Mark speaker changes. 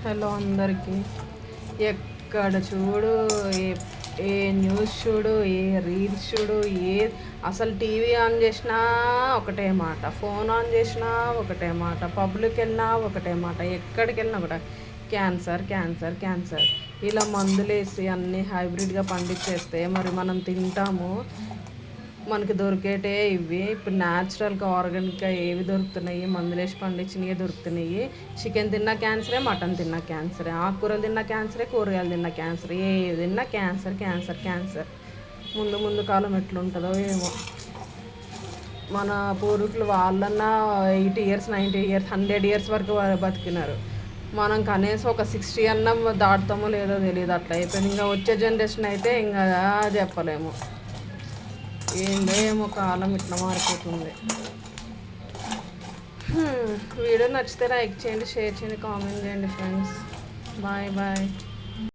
Speaker 1: Hello అందరికీ. ఎక్కడ చూడు ఏ న్యూస్ చూడు, ఏ రీల్స్ చూడు, అసలు టీవీ ఆన్ చేసినా ఒకటే మాట, ఫోన్ ఆన్ చేసినా ఒకటే మాట, పబ్లిక్ వెళ్ళినా ఒకటే మాట, ఎక్కడికి వెళ్ళినా ఒకటే క్యాన్సర్ క్యాన్సర్ క్యాన్సర్. ఇలా మందులేసి అన్నీ హైబ్రిడ్గా పండించేస్తే మరి మనం తింటాము. మనకి దొరికేటే ఇవి. ఇప్పుడు న్యాచురల్గా ఆర్గానిక్గా ఏవి దొరుకుతున్నాయి? మందులేసి పండించినవి దొరుకుతున్నాయి. చికెన్ తిన్నా క్యాన్సరే, మటన్ తిన్నా క్యాన్సరే, ఆకుకూరలు తిన్నా క్యాన్సరే, కూరగాయలు తిన్నా క్యాన్సరే, ఏవి తిన్నా క్యాన్సర్ క్యాన్సర్ క్యాన్సర్. ముందు కాలం ఎట్లుంటుందో ఏమో. మన పూర్వీకులు వాళ్ళన్నా 80 years 90 years 100 years వరకు బతికినారు. మనం కనీసం ఒక 60 అన్నం దాటుతామో లేదో తెలియదు. అట్లా అయిపోయింది. ఇంకా వచ్చే జనరేషన్ అయితే ఇంకా చెప్పలేము. ఏమో కాలం ఇట్లా మారిపోతుంది. వీడియో నచ్చితే లైక్ చేయండి, షేర్ చేయండి, కామెంట్ చేయండి ఫ్రెండ్స్. Bye bye.